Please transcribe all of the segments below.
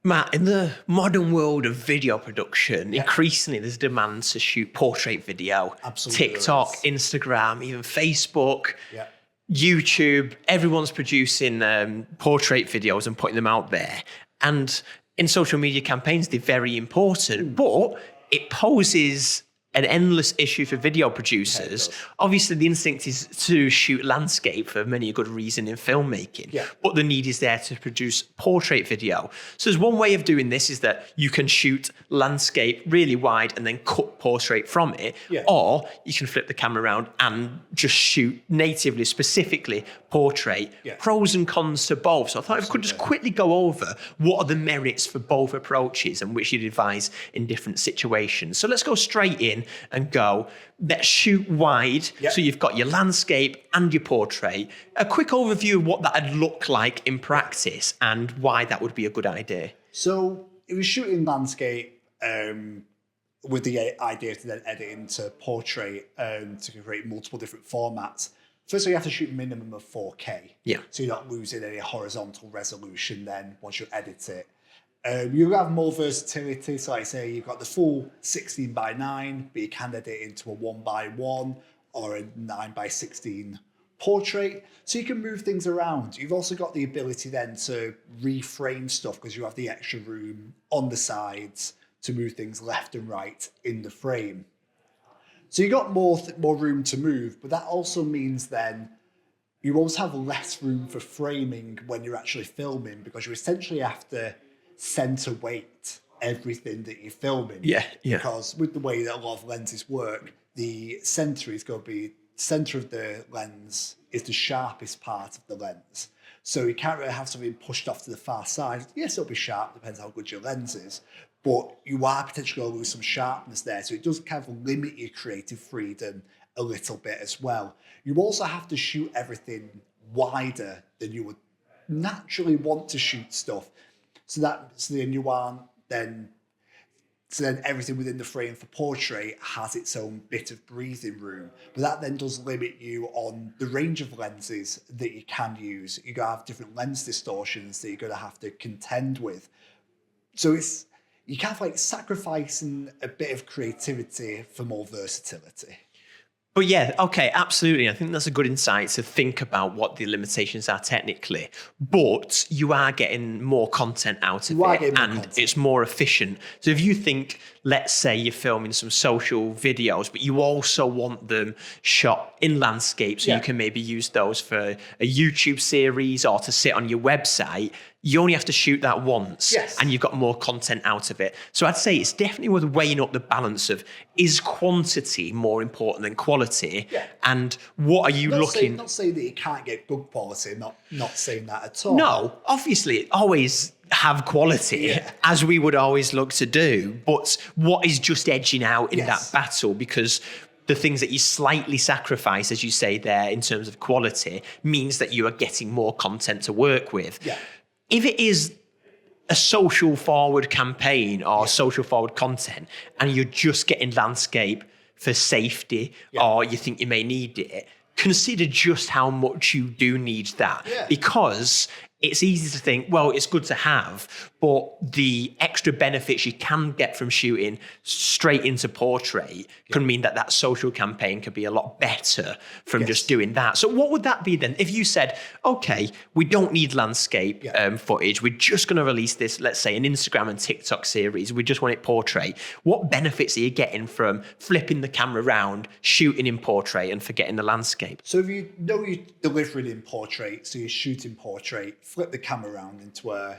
Matt, in the modern world of video production, increasingly there's demand to shoot portrait video. Absolutely TikTok, there is. Instagram, even Facebook, Yeah. YouTube, everyone's producing portrait videos and putting them out there. And in social media campaigns, they're very important, but it poses an endless issue for video producers. Obviously, the instinct is to shoot landscape for many a good reason in filmmaking, but the need is there to produce portrait video. So there's one way of doing this is that you can shoot landscape really wide and then cut portrait from it, or you can flip the camera around and just shoot natively, specifically portrait. Pros and cons to both. So I thought I could just quickly go over what are the merits for both approaches and which you'd advise in different situations. So let's go straight in and go, let's shoot wide. So you've got your landscape and your portrait. A quick overview of what that'd look like in practice and why that would be a good idea. So if you're shooting landscape with the idea to then edit into portrait to create multiple different formats, firstly, you have to shoot a minimum of 4K. So you're not losing any horizontal resolution then once you edit it. You have more versatility. So like I say, you've got the full 16:9, but you can edit it into a 1:1 or a 9:16 portrait. So you can move things around. You've also got the ability then to reframe stuff because you have the extra room on the sides to move things left and right in the frame. So you've got more room to move, but that also means then you also have less room for framing when you're actually filming because you essentially have to center weight everything that you're filming. Because with the way that a lot of lenses work, the center is going to be, center of the lens is the sharpest part of the lens. So you can't really have something pushed off to the far side. Yes, it'll be sharp, depends how good your lens is, but you are potentially going to lose some sharpness there. So it does kind of limit your creative freedom a little bit as well. You also have to shoot everything wider than you would naturally want to shoot stuff. So then everything within the frame for portrait has its own bit of breathing room. But that then does limit you on the range of lenses that you can use. You're going to have different lens distortions that you're going to have to contend with. So you kind of like sacrificing a bit of creativity for more versatility. But yeah, okay, absolutely. I think that's a good insight to think about what the limitations are technically. But you are getting more content out of it, and it's more efficient. So if you think, let's say you're filming some social videos, but you also want them shot in landscape, so you can maybe use those for a YouTube series or to sit on your website, you only have to shoot that once and you've got more content out of it. So I'd say it's definitely worth weighing up the balance of, is quantity more important than quality? And what are you looking... Not saying that you can't get good quality, not saying that at all. No, obviously, always have quality, as we would always look to do. But what is just edging out in that battle? Because the things that you slightly sacrifice, as you say there, in terms of quality, means that you are getting more content to work with. If it is a social forward campaign or social forward content and you're just getting landscape for safety or you think you may need it, consider just how much you do need that. Because it's easy to think, well, it's good to have, but the extra benefits you can get from shooting straight into portrait can mean that that social campaign could be a lot better from just doing that. So what would that be then? If you said, okay, we don't need landscape footage, we're just going to release this, let's say an Instagram and TikTok series, we just want it portrait. What benefits are you getting from flipping the camera around, shooting in portrait and forgetting the landscape? So if you know you're delivering in portrait, so you're shooting portrait, flip the camera around into a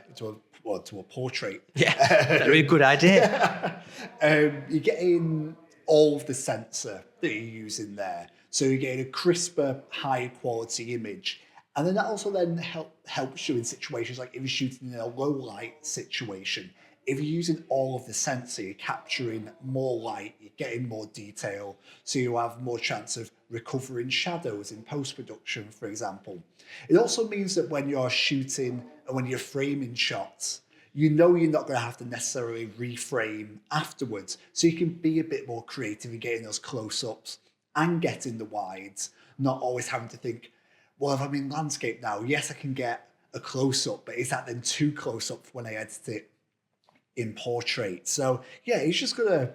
portrait. That'd be a good idea. You're getting all of the sensor that you're using there. So you're getting a crisper, high quality image. And then that also then helps you in situations like if you're shooting in a low light situation. If you're using all of the sensor, you're capturing more light, you're getting more detail, so you have more chance of recovering shadows in post-production, for example. It also means that when you're shooting and when you're framing shots, you know you're not going to have to necessarily reframe afterwards, so you can be a bit more creative in getting those close-ups and getting the wides, not always having to think, well, if I'm in landscape now, yes, I can get a close-up, but is that then too close-up when I edit it? in portrait. So yeah, it's just got to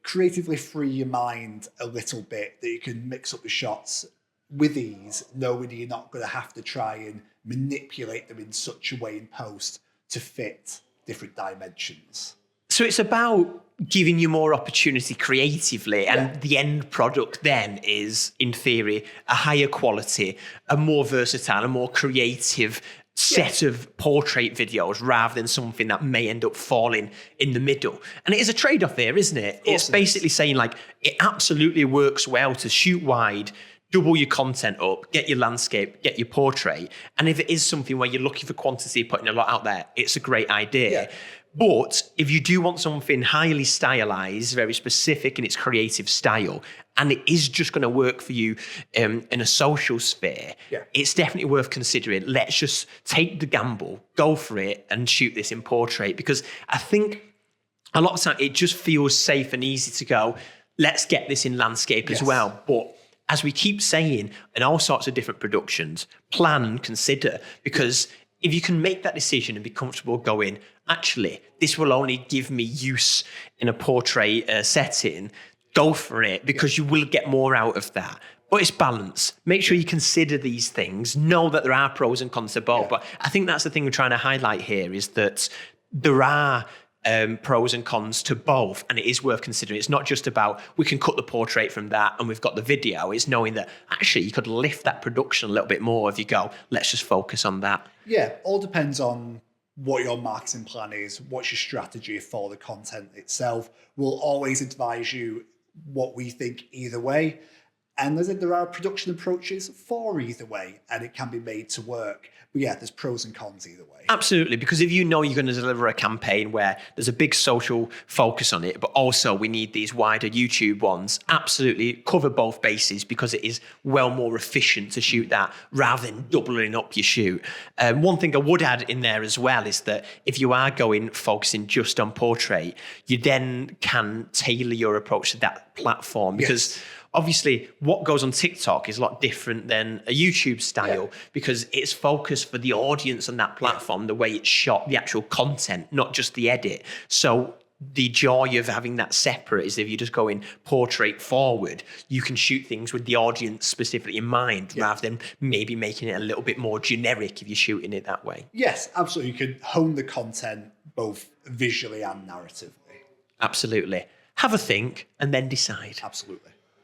creatively free your mind a little bit, that you can mix up the shots with ease, knowing you're not going to have to try and manipulate them in such a way in post to fit different dimensions. So it's about giving you more opportunity creatively, and the end product then is, in theory, a higher quality, a more versatile, a more creative set of portrait videos, rather than something that may end up falling in the middle. And it is a trade-off there, isn't it? It's basically saying, like, it absolutely works well to shoot wide, double your content up, get your landscape, get your portrait. And if it is something where you're looking for quantity, putting a lot out there, it's a great idea. But if you do want something highly stylized, very specific in its creative style, and it is just going to work for you in a social sphere, it's definitely worth considering. Let's just take the gamble, go for it, and shoot this in portrait. Because I think a lot of the time it just feels safe and easy to go, let's get this in landscape as well. But as we keep saying, in all sorts of different productions, plan and consider, because if you can make that decision and be comfortable going, actually, this will only give me use in a portrait setting, go for it, because you will get more out of that. But it's balance. Make sure you consider these things. Know that there are pros and cons to both. But I think that's the thing we're trying to highlight here, is that there are pros and cons to both, and it is worth considering. It's not just about, we can cut the portrait from that and we've got the video. It's knowing that actually you could lift that production a little bit more if you go, let's just focus on that. Yeah, all depends on what your marketing plan is, what's your strategy for the content itself. We'll always advise you what we think either way. And there are production approaches for either way, and it can be made to work. But yeah, there's pros and cons either way. Absolutely, because if you know you're going to deliver a campaign where there's a big social focus on it, but also we need these wider YouTube ones, absolutely cover both bases, because it is well more efficient to shoot that rather than doubling up your shoot. One thing I would add in there as well is that if you are focusing just on portrait, you then can tailor your approach to that platform, because obviously, what goes on TikTok is a lot different than a YouTube style, because it's focused for the audience on that platform, the way it's shot, the actual content, not just the edit. So the joy of having that separate is if you just go in portrait forward, you can shoot things with the audience specifically in mind, rather than maybe making it a little bit more generic if you're shooting it that way. Yes, absolutely. You can hone the content both visually and narratively. Absolutely. Have a think and then decide. Absolutely.